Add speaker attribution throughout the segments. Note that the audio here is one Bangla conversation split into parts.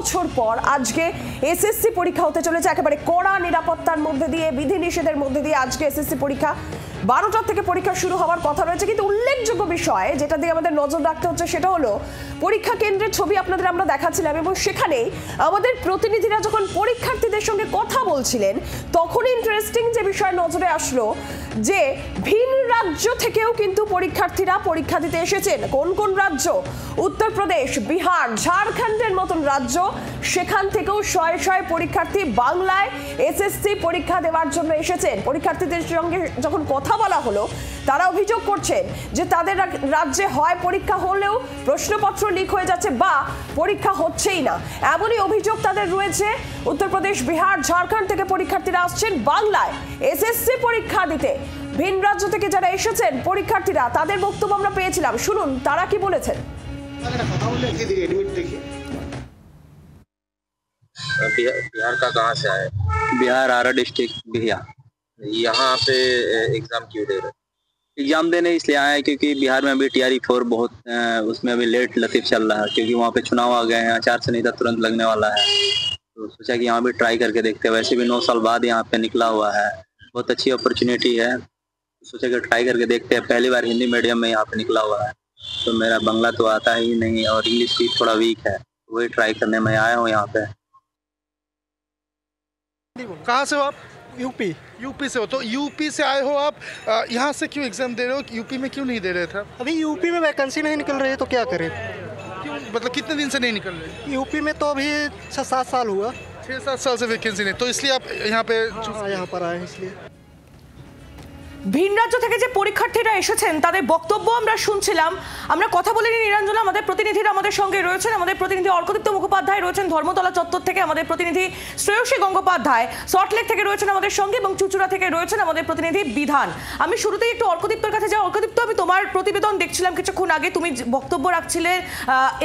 Speaker 1: বছর পর আজকে এসএসসি পরীক্ষা হতে চলেছে একেবারে কড়া নিরাপত্তার মধ্যে দিয়ে, বিধিনিষেধের মধ্যে দিয়ে আজকে এসএসসি পরীক্ষা। 12টা থেকে পরীক্ষা শুরু হওয়ার কথা রয়েছে, কিন্তু উল্লেখযোগ্য বিষয় যেটা দিয়ে আমাদের নজর রাখতে হচ্ছে সেটা হলো পরীক্ষা কেন্দ্রের ছবি আপনাদের আমরা দেখাচ্ছিলাম, এবং সেখানে আমাদের প্রতিনিধিরা যখন পরীক্ষার্থীদের সঙ্গে কথা বলছিলেন তখন ইন্টারেস্টিং যে বিষয় নজরে আসলো যে ভিন রাজ্য থেকেও কিন্তু পরীক্ষার্থীরা পরীক্ষা দিতে এসেছেন। কোন কোন রাজ্য? উত্তরপ্রদেশ, বিহার, ঝাড়খণ্ডের মতন রাজ্য, সেখান থেকেও শয়ে শয়ে পরীক্ষার্থী বাংলায় এসএসসি পরীক্ষা দেওয়ার জন্য এসেছেন। পরীক্ষার্থীদের সঙ্গে যখন কথা বলা হলো তারা অভিযোগ করছেন যে তাদের রাজ্যে হয় পরীক্ষা হলেও প্রশ্নপত্র লিক হয়ে যাচ্ছে বা পরীক্ষা হচ্ছেই না, এমনই অভিযোগ তাদের রয়েছে। উত্তরপ্রদেশ, বিহার, ঝাড়খণ্ড থেকে পরীক্ষার্থীরা আসছেন বাংলায় এসএসসি পরীক্ষা দিতে। ভিন রাজ্য থেকে যারা এসেছেন পরীক্ষার্থীরা, তাদের বক্তব্য আমরা পেয়েছিলাম, শুনুন তারা কি বলেছেন।
Speaker 2: बिहार का कहाँ से आए?
Speaker 3: बिहार आरा डिस्ट्रिक्ट बिहिया।
Speaker 2: यहाँ पे एग्जाम क्यों दे रहे?
Speaker 3: एग्जाम देने इसलिए आए हैं क्योंकि बिहार में अभी TRE-4 बहुत उसमें अभी लेट लतीफ चल रहा है, क्योंकि वहाँ पे चुनाव आ गए हैं, आचार संहिता तुरंत लगने वाला है, तो सोचा कि यहाँ भी ट्राई करके देखते हैं। वैसे भी 9 साल बाद यहाँ पे निकला हुआ है, बहुत अच्छी अपॉर्चुनिटी है, सोचा कि ट्राई करके देखते हैं। पहली बार हिंदी मीडियम में यहाँ पे निकला हुआ है, तो मेरा बंगला तो आता ही नहीं और इंग्लिश भी थोड़ा वीक है, वही ट्राई करने में आया हूँ यहाँ पे।
Speaker 4: कहाँ से हो आप? यूपी से हो, तो यूपी से आए हो आप, यहाँ से क्यों एग्जाम दे रहे हो? यूपी में क्यों नहीं दे रहे थे?
Speaker 5: अभी यूपी में वैकेंसी नहीं निकल रही है तो क्या करें?
Speaker 4: क्यों, मतलब कितने दिन से नहीं निकल रहे?
Speaker 5: यूपी में तो अभी 6-7 साल हुआ।
Speaker 4: 6-7 साल से वैकेंसी नहीं, तो इसलिए आप यहाँ पे
Speaker 5: यहाँ पर आए इसलिए।
Speaker 1: ভিন রাজ্য থেকে যে পরীক্ষার্থীরা এসেছেন তাদের বক্তব্য আমরা শুনছিলাম। আমরা কথা বলে নিই নিরঞ্জনা, আমাদের প্রতিনিধিরা আমাদের সঙ্গে রয়েছেন। আমাদের প্রতিনিধি অর্কদীপ্ত মুখোপাধ্যায় রয়েছেন ধর্মতলা চত্বর থেকে, আমাদের প্রতিনিধি শ্রেয়সী গঙ্গোপাধ্যায় সল্টলেক থেকে রয়েছেন আমাদের সঙ্গে, এবং চুচুড়া থেকে রয়েছেন আমাদের প্রতিনিধি বিধান। আমি শুরুতেই একটু অর্কদীপ্তর কাছে যাই। অর্কদীপ্ত, আমি তোমার প্রতিবেদন দেখছিলাম কিছুক্ষণ আগে, তুমি বক্তব্য রাখছিলে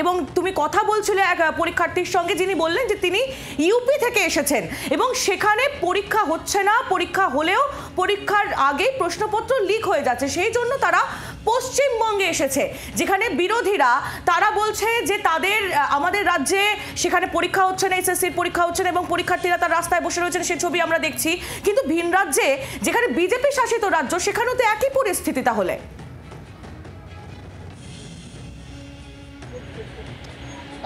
Speaker 1: এবং তুমি কথা বলছিলে এক পরীক্ষার্থীর সঙ্গে, যিনি বললেন যে তিনি ইউপি থেকে এসেছেন এবং সেখানে পরীক্ষা হচ্ছে না, পরীক্ষা হলেও পরীক্ষার আগেই প্রশ্নপত্র লিক হয়ে যাচ্ছে, সেই জন্য তারা পশ্চিমবঙ্গে এসেছে, যেখানে বিরোধীরা তারা বলছে যে তাদের আমাদের রাজ্যে সেখানে পরীক্ষা হচ্ছে না, এসএসসির পরীক্ষা হচ্ছে না এবং পরীক্ষার্থীরা তার রাস্তায় বসে রয়েছেন, সেই ছবি আমরা দেখছি। কিন্তু ভিন রাজ্যে, যেখানে বিজেপি শাসিত রাজ্য, সেখানেও তো একই পরিস্থিতি তাহলে।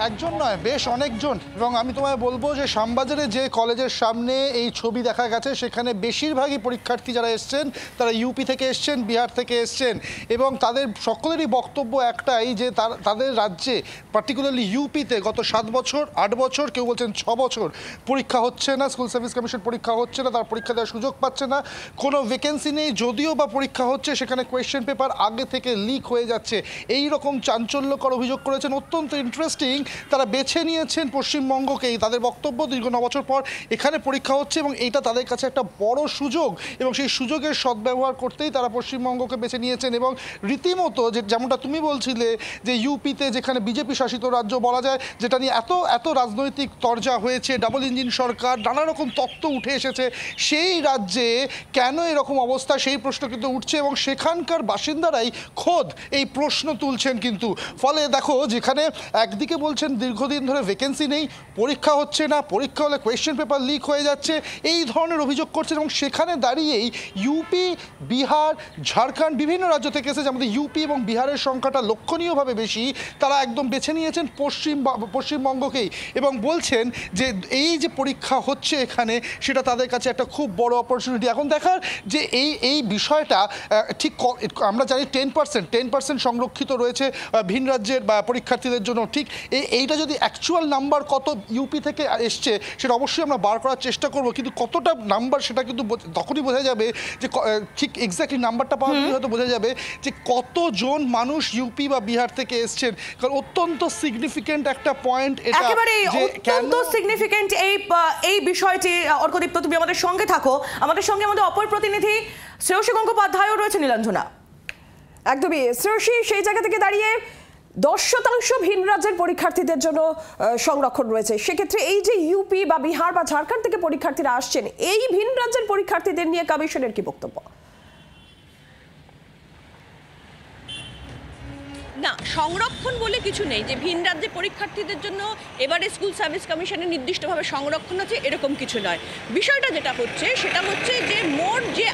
Speaker 4: একজন নয়, বেশ অনেকজন। এবং আমি তোমায় বলবো যে শ্যামবাজারে যে কলেজের সামনে এই ছবি দেখা গেছে, সেখানে বেশিরভাগই পরীক্ষার্থী যারা এসছেন তারা ইউপি থেকে এসছেন, বিহার থেকে এসছেন, এবং তাদের সকলেরই বক্তব্য একটাই যে তাদের রাজ্যে, পার্টিকুলারলি ইউপিতে গত 7 বছর, 8 বছর, কেউ বলছেন 6 বছর পরীক্ষা হচ্ছে না, স্কুল সার্ভিস কমিশন পরীক্ষা হচ্ছে না, তার পরীক্ষা দেওয়ার সুযোগ পাচ্ছে না, কোনো ভ্যাকেন্সি নেই, যদিও বা পরীক্ষা হচ্ছে সেখানে কোয়েশ্চেন পেপার আগে থেকে লিক হয়ে যাচ্ছে। এই রকম চাঞ্চল্যকর অভিযোগ করেছেন। অত্যন্ত ইন্টারেস্টিং, তারা বেছে নিয়েছেন পশ্চিমবঙ্গকেই। তাদের বক্তব্য, দীর্ঘ 9 বছর পর এখানে পরীক্ষা হচ্ছে এবং এইটা তাদের কাছে একটা বড় সুযোগ, এবং সেই সুযোগের সদ্ব্যবহার করতেই তারা পশ্চিমবঙ্গকে বেছে নিয়েছেন। এবং রীতিমতো যেমনটা তুমি বলছিলে যে ইউপিতে, যেখানে বিজেপি শাসিত রাজ্য বলা যায়, যেটা নিয়ে এত রাজনৈতিক তরজা হয়েছে, ডাবল ইঞ্জিন সরকার, নানা রকম তত্ত্ব উঠে এসেছে, সেই রাজ্যে কেন এরকম অবস্থা, সেই প্রশ্ন কিন্তু উঠছে এবং সেখানকার বাসিন্দারাই খোদ এই প্রশ্ন তুলছেন। কিন্তু ফলে দেখো, যেখানে একদিকে বলছেন দীর্ঘদিন ধরে ভ্যাকেন্সি নেই, পরীক্ষা হচ্ছে না, পরীক্ষা হলে কোয়েশ্চেন পেপার লিক হয়ে যাচ্ছে, এই ধরনের অভিযোগ করছেন, এবং সেখানে দাঁড়িয়েই ইউপি, বিহার, ঝাড়খণ্ড, বিভিন্ন রাজ্য থেকে এসেছে, আমাদের ইউপি এবং বিহারের সংখ্যাটা লক্ষণীয়ভাবে বেশি, তারা একদম বেছে নিয়েছেন পশ্চিমবঙ্গকেই এবং বলছেন যে এই যে পরীক্ষা হচ্ছে এখানে, সেটা তাদের কাছে একটা খুব বড় অপরচুনিটি। এখন দেখার যে এই বিষয়টা ঠিক, আমরা জানি 10% সংরক্ষিত রয়েছে ভিন রাজ্যের বা পরীক্ষার্থীদের জন্য, ঠিক এইটা যদি অ্যাকচুয়াল নাম্বার কত ইউপি থেকে এসছে সেটা অবশ্যই আমরা বার করার চেষ্টা করব, কিন্তু কতটা নাম্বার সেটা কিন্তু তখনই বোঝা যাবে যে ঠিক এক্স্যাক্টলি নাম্বারটা পাওয়া গেলে হয়তো বোঝা যাবে যে কতজন মানুষ ইউপি বা বিহার থেকে এসছেন। কারণ অত্যন্ত সিগনিফিকেন্ট একটা পয়েন্ট এটা,
Speaker 1: একেবারে অত্যন্ত সিগনিফিকেন্ট এই বিষয়টি। অর্কদীপ্ত, তুমি আমাদের সঙ্গে থাকো, আমাদের সঙ্গে আমাদের অপর প্রতিনিধি শ্রেয়সী গঙ্গোপাধ্যায়ও রয়েছে নীলাঞ্জনা। একদমই শ্রেয়সী, সেই জায়গা থেকে দাঁড়িয়ে 10% ভিন রাজ্যের পরীক্ষার্থীদের জন্য সংরক্ষণ রয়েছে, সেক্ষেত্রে এই যে ইউপি বা বিহার বা ঝাড়খণ্ড থেকে পরীক্ষার্থীরা আসছেন, এই ভিন রাজ্যের পরীক্ষার্থীদের নিয়ে কমিশনের কি বক্তব্য?
Speaker 6: না, সংরক্ষণ বলে কিছু নেই যে ভিন রাজ্যে পরীক্ষার্থীদের জন্য এবারে স্কুল সার্ভিস কমিশনের নির্দিষ্টভাবে সংরক্ষণ আছে এরকম কিছু নয়। বিষয়টা যেটা হচ্ছে সেটা হচ্ছে যে মোট যে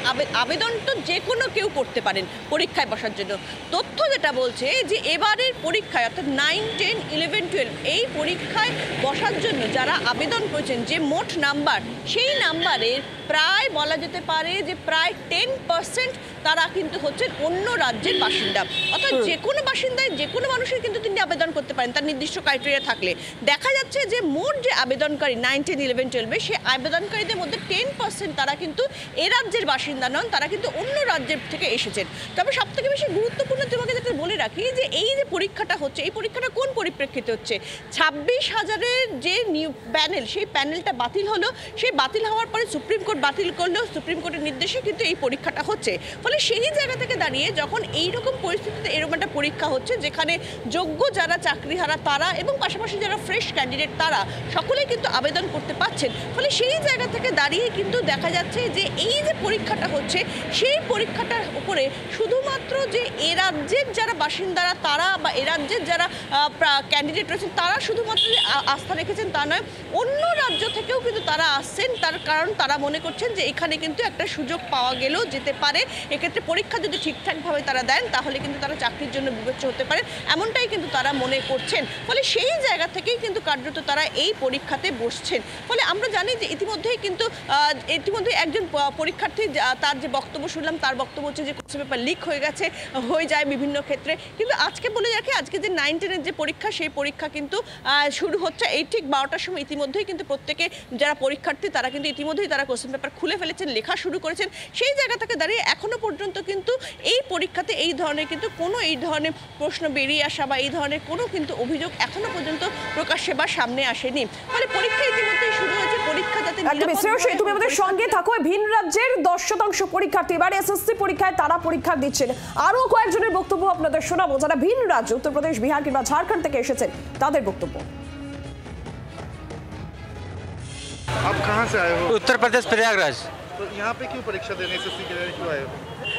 Speaker 6: আবেদন তো যে কোনো কেউ করতে পারেন পরীক্ষায় বসার জন্য। তথ্য যেটা বলছে যে এবারের পরীক্ষায় অর্থাৎ 9, 10, 11, 12 এই পরীক্ষায় বসার জন্য যারা আবেদন করেছেন যে মোট নাম্বার, সেই নাম্বারের প্রায় বলা যেতে পারে যে প্রায় 10% তারা কিন্তু হচ্ছেন অন্য রাজ্যের বাসিন্দা। অর্থাৎ যে কোনো বাসিন্দায় যে কোনো মানুষের কিন্তু তিনি আবেদন করতে পারেন তার নির্দিষ্ট ক্রাইটেরিয়া থাকলে। দেখা যাচ্ছে যে মোট যে আবেদনকারী 9, 10, 11, 12 সেই আবেদনকারীদের মধ্যে 10% তারা কিন্তু এ রাজ্যের বাসিন্দা নন, তারা কিন্তু অন্য রাজ্যের থেকে এসেছেন। তবে সবথেকে বেশি গুরুত্বপূর্ণ তোমাকে যেটা বলে রাখি যে এই যে পরীক্ষাটা হচ্ছে এই পরীক্ষাটা কোন পরিপ্রেক্ষিতে হচ্ছে, 26,000-এর যে প্যানেল সেই প্যানেলটা বাতিল হলো, সেই বাতিল হওয়ার পরে সুপ্রিম কোর্ট বাতিল করলো, সুপ্রিম কোর্টের নির্দেশে কিন্তু এই পরীক্ষাটা হচ্ছে। ফলে সেই জায়গা থেকে দাঁড়িয়ে যখন এইরকম পরিস্থিতিতে এরকম একটা পরীক্ষা হচ্ছে যেখানে যোগ্য যারা চাকরিহারা তারা এবং পাশাপাশি যারা ফ্রেশ ক্যান্ডিডেট তারা সকলেই কিন্তু আবেদন করতে পারছেন, ফলে সেই জায়গা থেকে দাঁড়িয়ে কিন্তু দেখা যাচ্ছে যে এই যে পরীক্ষাটা হচ্ছে সেই পরীক্ষাটার উপরে শুধুমাত্র যে এ রাজ্যের যারা বাসিন্দারা তারা বা এ রাজ্যের যারা ক্যান্ডিডেট রয়েছেন তারা শুধুমাত্র যে আস্থা রেখেছেন তা নয়, অন্য রাজ্য থেকেও কিন্তু তারা আসছেন। তার কারণ তারা মনে করছেন যে এখানে কিন্তু একটা সুযোগ পাওয়া গেলেও যেতে পারে, এক্ষেত্রে পরীক্ষা যদি ঠিকঠাকভাবে তারা দেন তাহলে কিন্তু তারা চাকরির জন্য বিবেচ্য হতে পারে, এমনটাই কিন্তু তারা মনে করছেন। ফলে সেই জায়গা থেকেই কিন্তু কার্যত তারা এই পরীক্ষাতে বসছেন। ফলে আমরা জানি যে ইতিমধ্যেই একজন পরীক্ষার্থী তার যে বক্তব্য শুনলাম তার বক্তব্য হচ্ছে যে কোশ্চেন পেপার লিক হয়ে যায় বিভিন্ন ক্ষেত্রে। কিন্তু আজকে বলে রাখি আজকে যে 9, 10-এর যে পরীক্ষা সেই পরীক্ষা কিন্তু শুরু হচ্ছে এই ঠিক 12টার সময়। ইতিমধ্যেই কিন্তু প্রত্যেকে যারা পরীক্ষার্থী তারা কিন্তু ইতিমধ্যেই তারা কোশ্চেন পেপার খুলে ফেলেছেন, লেখা শুরু করেছেন। সেই জায়গা থেকে দাঁড়িয়ে এখনো পর্যন্ত কিন্তু এই পরীক্ষাতে এই ধরনের কিন্তু কোনো এই ধরনের প্রশ্ন বেরিয়ে আসা বা এই ধরনের কোনো কিন্তু অভিযোগ এখনো পর্যন্ত প্রকাশ্যে বা সামনে আসেনি। ফলে পরীক্ষা ইতিমধ্যেই শুরু হয়েছে, পরীক্ষা যাতে
Speaker 1: তুমি আমাদের সঙ্গে থাকো। ভিন রাজ্যের 10% পরীক্ষার্থী এবার এসএসসি পরীক্ষায় তারা পরীক্ষা দিচ্ছেন। আরো কয়েকজনের বক্তব্য আপনাদের শোনাবো যারা ভিন রাজ্য উত্তরপ্রদেশ, বিহার কিংবা ঝাড়খণ্ড থেকে এসেছেন, তাদের বক্তব্য।
Speaker 4: आप कहाँ से आए हो?
Speaker 7: उत्तर प्रदेश प्रयागराज।
Speaker 4: तो यहाँ पे क्यों परीक्षा देने एसएससी के लिए क्यों आए हो?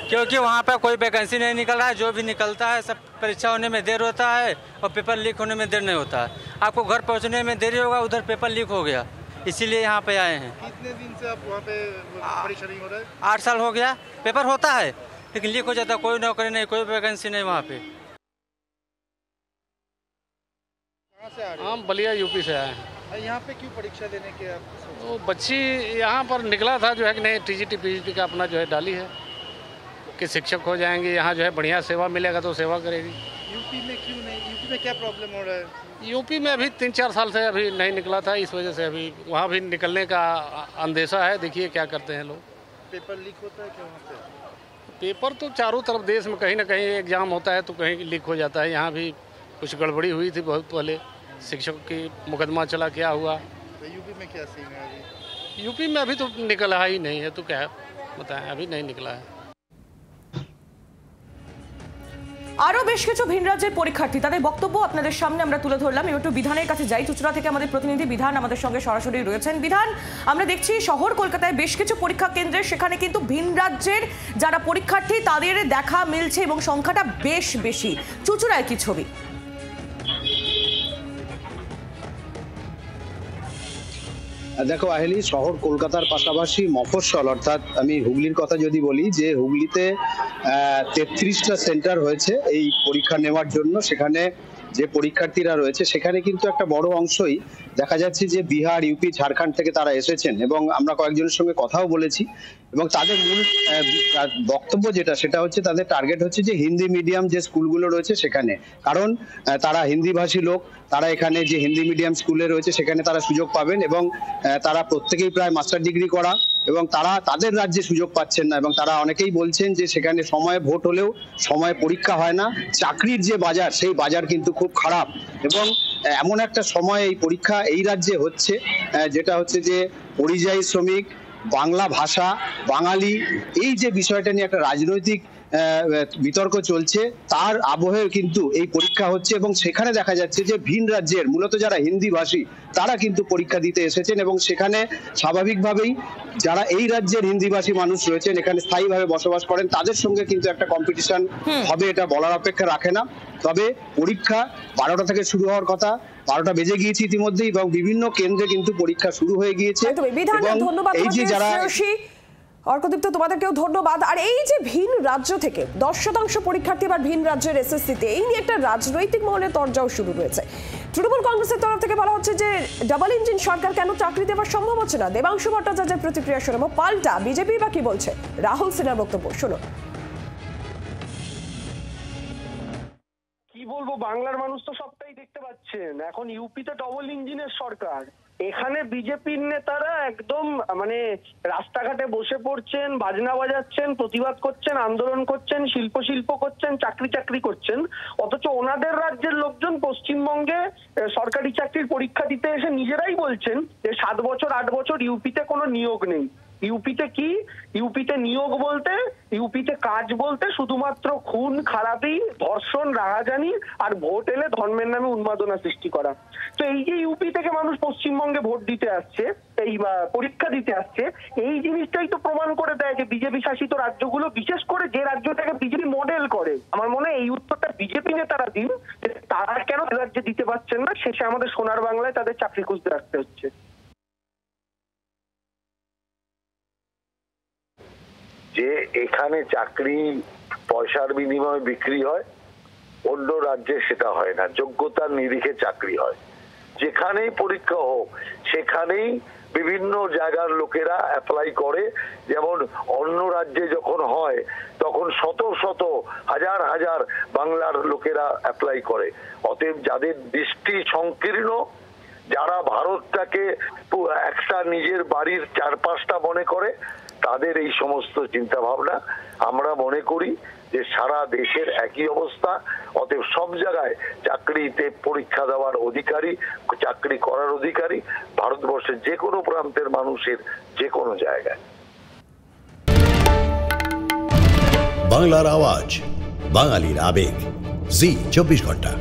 Speaker 7: क्योंकि वहाँ पे कोई वैकेंसी नहीं निकल रहा है, जो भी निकलता है सब परीक्षा होने में देर होता है और पेपर लीक होने में देर नहीं होता है। आपको घर पहुँचने में देरी होगा, उधर पेपर लीक हो गया, इसीलिए यहाँ पे आए हैं।
Speaker 4: कितने दिन से आप वहाँ पे परीक्षा नहीं हो रहा है?
Speaker 7: 8 साल हो गया, पेपर होता है लेकिन लीक हो जाता है, कोई नौकरी नहीं, कोई वैकेंसी नहीं वहाँ पे।
Speaker 4: कहाँ से आ रहे
Speaker 8: हम बलिया यूपी से आए हैं।
Speaker 4: हो? यहाँ पे क्यों परीक्षा देने के आप
Speaker 8: तो बच्ची यहाँ पर निकला था जो है कि नहीं टीजीटी पीजीटी का अपना जो है डाली है कि शिक्षक हो जाएंगे, यहाँ जो है बढ़िया सेवा मिलेगा तो सेवा करेगी।
Speaker 4: यूपी में क्यों नहीं? यूपी में क्या प्रॉब्लम हो रहा है?
Speaker 8: यूपी में अभी 3-4 साल से अभी नहीं निकला था, इस वजह से अभी वहाँ भी निकलने का अंदेशा है। देखिए क्या करते हैं लोग।
Speaker 4: पेपर लीक होता है क्या वहाँ पे?
Speaker 8: पेपर तो चारों तरफ देश में कहीं ना कहीं एग्जाम होता है तो कहीं लीक हो जाता है। यहाँ भी कुछ गड़बड़ी हुई थी बहुत पहले, शिक्षक की मुकदमा चला, क्या हुआ।
Speaker 4: तो यूपी में क्या सीन है अभी?
Speaker 8: यूपी में अभी तो निकला ही नहीं है, तो क्या बताएं, अभी नहीं निकला है।
Speaker 1: আরো বেশ কিছু ভিন রাজ্যের পরীক্ষার্থী তাদের বক্তব্য আপনাদের সামনে আমরা তুলে ধরলাম। একটু বিধানের কাছে যাই। চুচড়া থেকে আমাদের প্রতিনিধি বিধান আমাদের সঙ্গে সরাসরি রয়েছেন। বিধান, আমরা দেখছি শহর কলকাতায় বেশ কিছু পরীক্ষা কেন্দ্রে সেখানে কিন্তু ভিন রাজ্যের যারা পরীক্ষার্থী তাদের দেখা মিলছে এবং সংখ্যাটা বেশ বেশি। চুচড়ায় কি ছবি?
Speaker 9: দেখো আহেলি, শহর কলকাতার পাশাপাশি মফস্বল অর্থাৎ আমি হুগলির কথা যদি বলি যে হুগলিতে 33টা সেন্টার হয়েছে এই পরীক্ষা নেওয়ার জন্য। সেখানে যে পরীক্ষার্থীরা রয়েছে সেখানে কিন্তু একটা বড় অংশই দেখা যাচ্ছে যে বিহার, ইউপি, ঝাড়খণ্ড থেকে তারা এসেছেন এবং আমরা কয়েকজনের সঙ্গে কথাও বলেছি এবং তাদের মূল বক্তব্য সেটা হচ্ছে তাদের টার্গেট হচ্ছে যে হিন্দি মিডিয়াম যে স্কুলগুলো রয়েছে সেখানে, কারণ তারা হিন্দি ভাষী লোক, তারা এখানে যে হিন্দি মিডিয়াম স্কুলে রয়েছে সেখানে তারা সুযোগ পাবেন এবং তারা প্রত্যেকেই প্রায় মাস্টার ডিগ্রি করা এবং তারা তাদের রাজ্যে সুযোগ পাচ্ছেন না এবং তারা অনেকেই বলছেন যে সেখানে সময়ে ভোট হলেও সময়ে পরীক্ষা হয় না। চাকরির যে বাজার সেই বাজার কিন্তু খুব খারাপ এবং এমন একটা সময় এই পরীক্ষা এই রাজ্যে হচ্ছে যেটা হচ্ছে যে পরিযায়ী শ্রমিক, বাংলা ভাষা, বাঙালি, এই যে বিষয়টা নিয়ে একটা রাজনৈতিক বিতর্ক চলছে তার আবহে কিন্তু এই পরীক্ষা হচ্ছে এবং সেখানে দেখা যাচ্ছে যে ভিন রাজ্যের মূলত যারা হিন্দি ভাষী তারা কিন্তু পরীক্ষা দিতে এসেছেন এবং সেখানে স্বাভাবিকভাবেই যারা এই রাজ্যের হিন্দিভাষী মানুষ রয়েছেন এখানে স্থায়ীভাবে বসবাস করেন তাদের সঙ্গে কিন্তু একটা কম্পিটিশন হবে এটা বলার অপেক্ষা রাখে না। তবে পরীক্ষা 12টা থেকে শুরু হওয়ার কথা, 12টা বেজে গিয়েছে ইতিমধ্যেই এবং বিভিন্ন কেন্দ্রে কিন্তু পরীক্ষা শুরু হয়ে গিয়েছে।
Speaker 1: ধন্যবাদ
Speaker 9: এই যে যারা
Speaker 1: অর্কদীপ্ত তোমাদেরকেও ধন্যবাদ। আর এই যে ভিন রাজ্য থেকে 10% পরীক্ষার্থী এবার ভিন রাজ্যের এসএসসিতে, এই নিয়ে একটা রাজনৈতিক মহলে তরজাও শুরু রয়েছে। তৃণমূল কংগ্রেসের তরফ থেকে বলা হচ্ছে যে ডাবল ইঞ্জিন সরকার কেন চাকরি দেওয়ার সম্ভব হচ্ছে না। দেবাংশু ভট্টাচার্যের প্রতিক্রিয়া শোনাবো। পাল্টা বিজেপি বা কি বলছে, রাহুল সিনহার বক্তব্য শুনুন।
Speaker 10: কি বলবো, বাংলার মানুষ তো সবটাই দেখতে পাচ্ছেন। এখন ইউপিতে ডবল ইঞ্জিনের সরকার, এখানে বিজেপির নেতারা একদম মানে রাস্তাঘাটে বসে পড়ছেন, বাজনা বাজাচ্ছেন, প্রতিবাদ করছেন, আন্দোলন করছেন, শিল্প করছেন, চাকরি করছেন। অথচ ওনাদের রাজ্যের লোকজন পশ্চিমবঙ্গে সরকারি চাকরির পরীক্ষা দিতে এসে নিজেরাই বলছেন যে 7 বছর 8 বছর ইউপিতে কোনো নিয়োগ নেই। ইউপিতে কি, ইউপিতে নিয়োগ বলতে, ইউপিতে কাজ বলতে শুধুমাত্র খুন খারাপি, ধর্ষণ, রাহাজানি আর ভোট এলে ধর্মের নামে উন্মাদনা সৃষ্টি করা। তো এই যে ইউপি থেকে মানুষ পশ্চিমবঙ্গে ভোট দিতে আসছে, এই পরীক্ষা দিতে আসছে, এই জিনিসটাই তো প্রমাণ করে দেয় যে বিজেপি শাসিত রাজ্যগুলো, বিশেষ করে যে রাজ্যটাকে বিজেপি মডেল করে, আমার মনে হয় এই উত্তরটা বিজেপি নেতারা দিন, তারা কেন রাজ্যে দিতে পারছেন না। শেষে আমাদের সোনার বাংলায় তাদের চাকরি খুঁজতে রাখতে হচ্ছে।
Speaker 11: যে এখানে চাকরি পয়সার বিনিময়ে বিক্রি হয়, অন্য রাজ্যে সেটা হয় না, যোগ্যতার নিরিখে চাকরি হয়। যেখানেই পরীক্ষা হোক সেখানেই বিভিন্ন জায়গার লোকেরা অ্যাপ্লাই করে। যেমন অন্য রাজ্যে যখন হয় তখন শত শত হাজার হাজার বাংলার লোকেরা অ্যাপ্লাই করে। অতএব যাদের দৃষ্টি সংকীর্ণ, যারা ভারতটাকে একটা নিজের বাড়ির 4-5টা মনে করে, তাদের এই সমস্ত চিন্তা ভাবনা। আমরা মনে করি যে সারা দেশের একই অবস্থা। অতএব সব জায়গায় চাকরিতে পরীক্ষা দেওয়ার অধিকারী, চাকরি করার অধিকারী ভারতবর্ষের যে কোনো প্রান্তের মানুষের যে কোনো জায়গায়।
Speaker 12: বাংলার আওয়াজ, বাঙালির আবেগ, জি 24 ঘন্টা।